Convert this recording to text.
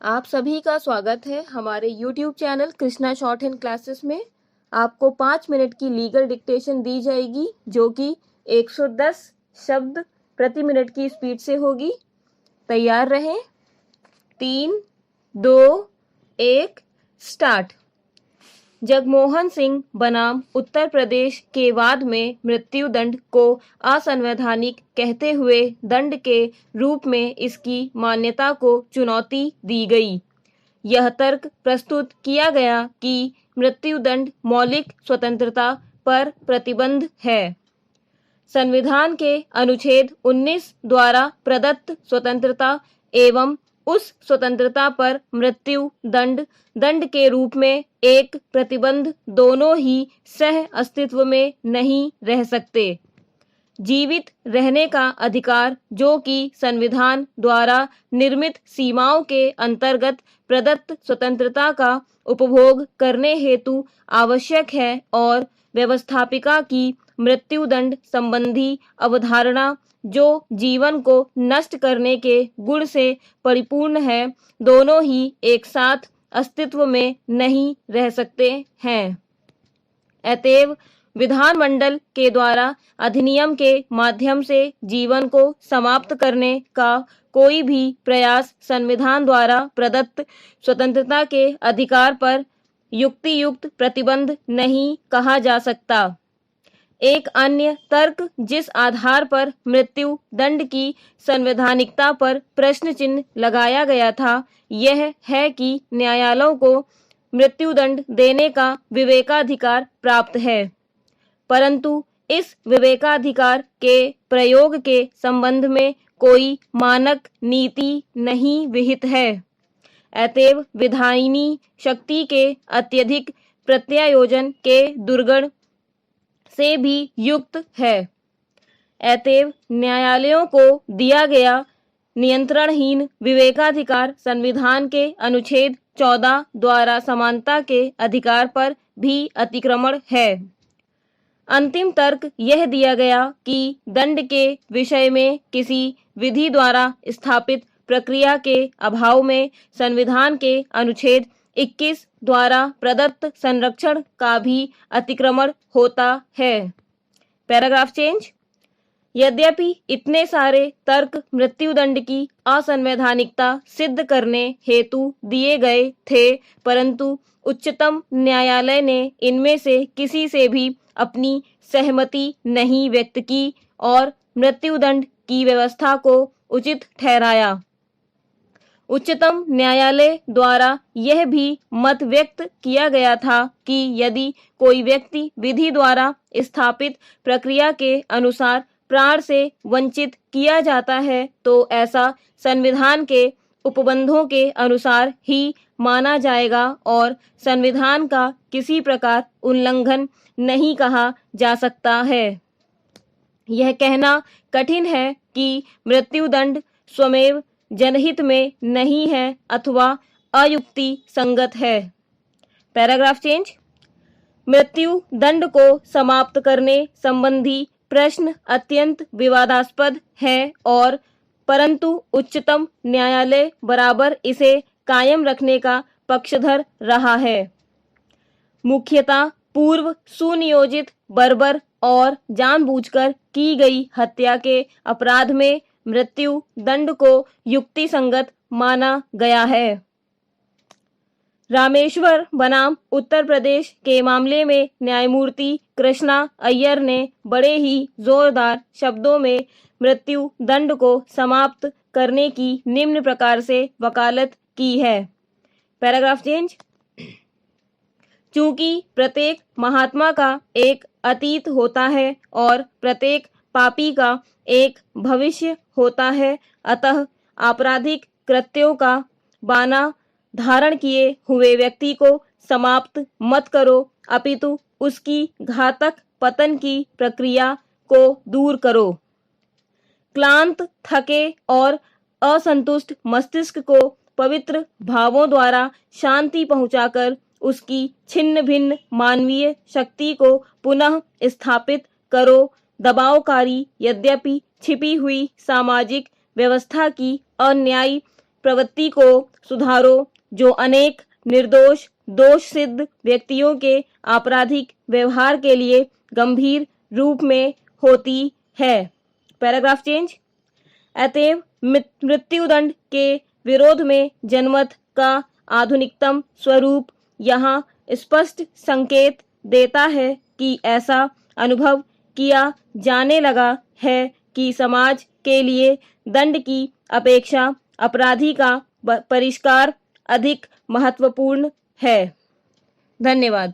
आप सभी का स्वागत है हमारे YouTube channel Krishna short hand classes में। आपको 5 मिनट की लीगल डिक्टेशन दी जाएगी जो कि 110 शब्द प्रति मिनट की स्पीड से होगी। तैयार रहें। 3, 2, 1 स्टार्ट। जगमोहन सिंह बनाम उत्तर प्रदेश के वाद में मृत्यु दंड को असंवैधानिक कहते हुए दंड के रूप में इसकी मान्यता को चुनौती दी गई। यह तर्क प्रस्तुत किया गया कि मृत्यु दंड मौलिक स्वतंत्रता पर प्रतिबंध है। संविधान के अनुच्छेद 19 द्वारा प्रदत्त स्वतंत्रता एवं उस स्वतंत्रता पर मृत्यु दंड के रूप में एक प्रतिबंध दोनों ही सह अस्तित्व में नहीं रह सकते। जीवित रहने का अधिकार जो कि संविधान द्वारा निर्मित सीमाओं के अंतर्गत प्रदत्त स्वतंत्रता का उपभोग करने हेतु आवश्यक है और व्यवस्थापिका की मृत्युदंड संबंधी अवधारणा जो जीवन को नष्ट करने के गुण से परिपूर्ण है, दोनों ही एक साथ अस्तित्व में नहीं रह सकते हैं। अतएव विधानमंडल के द्वारा अधिनियम के माध्यम से जीवन को समाप्त करने का कोई भी प्रयास संविधान द्वारा प्रदत्त स्वतंत्रता के अधिकार पर युक्तियुक्त प्रतिबंध नहीं कहा जा सकता। एक अन्य तर्क जिस आधार पर मृत्यु दंड की संवैधानिकता पर प्रश्न चिन्ह लगाया गया था, यह है कि न्यायालयों को मृत्युदंड देने का विवेकाधिकार प्राप्त है, परंतु इस विवेकाधिकार के प्रयोग के संबंध में कोई मानक नीति नहीं विहित है। अतएव विधायिनी शक्ति के अत्यधिक प्रत्यायोजन के दुर्गुण से भी युक्त है। अतएव न्यायालयों को दिया गया नियंत्रणहीन विवेकाधिकार संविधान के अनुच्छेद 14 द्वारा समानता के अधिकार पर भी अतिक्रमण है। अंतिम तर्क यह दिया गया कि दंड के विषय में किसी विधि द्वारा स्थापित प्रक्रिया के अभाव में संविधान के अनुच्छेद 21 द्वारा प्रदत्त संरक्षण का भी अतिक्रमण होता है। Paragraph change. यद्यपि इतने सारे तर्क मृत्युदंड की असंवैधानिकता सिद्ध करने हेतु दिए गए थे, परंतु उच्चतम न्यायालय ने इनमें से किसी से भी अपनी सहमति नहीं व्यक्त की और मृत्युदंड की व्यवस्था को उचित ठहराया। उच्चतम न्यायालय द्वारा यह भी मत व्यक्त किया गया था कि यदि कोई व्यक्ति विधि द्वारा स्थापित प्रक्रिया के अनुसार प्राण से वंचित किया जाता है तो ऐसा संविधान के उपबंधों के अनुसार ही माना जाएगा और संविधान का किसी प्रकार उल्लंघन नहीं कहा जा सकता है। यह कहना कठिन है कि मृत्युदंड स्वमेव जनहित में नहीं है अथवा अयुक्ति संगत है। Paragraph change. मृत्यु दंड को समाप्त करने संबंधी प्रश्न अत्यंत विवादास्पद है और परंतु उच्चतम न्यायालय बराबर इसे कायम रखने का पक्षधर रहा है। मुख्यतः पूर्व सुनियोजित बर्बर और जानबूझकर की गई हत्या के अपराध में मृत्यु दंड को युक्ति संगत माना गया है। रामेश्वर बनाम उत्तर प्रदेश के मामले में न्यायमूर्ति कृष्णा अय्यर ने बड़े ही जोरदार शब्दों में मृत्यु दंड को समाप्त करने की निम्न प्रकार से वकालत की है। Paragraph change. चूंकि प्रत्येक महात्मा का एक अतीत होता है और प्रत्येक पापी का एक भविष्य होता है, अतः आपराधिक कृत्यों का बाना धारण किए हुए व्यक्ति को समाप्त मत करो, अपितु उसकी घातक पतन की प्रक्रिया को दूर करो। क्लांत, थके और असंतुष्ट मस्तिष्क को पवित्र भावों द्वारा शांति पहुंचाकर उसकी छिन्न भिन्न मानवीय शक्ति को पुनः स्थापित करो। दबावकारी यद्यपि छिपी हुई सामाजिक व्यवस्था की अन्यायी प्रवृत्ति को सुधारो जो अनेक निर्दोष दोष सिद्ध व्यक्तियों के आपराधिक व्यवहार के लिए गंभीर रूप में होती है। Paragraph change. अतएव मृत्युदंड के विरोध में जनमत का आधुनिकतम स्वरूप यहाँ स्पष्ट संकेत देता है कि ऐसा अनुभव किया जाने लगा है कि समाज के लिए दंड की अपेक्षा अपराधी का परिष्कार अधिक महत्वपूर्ण है। धन्यवाद।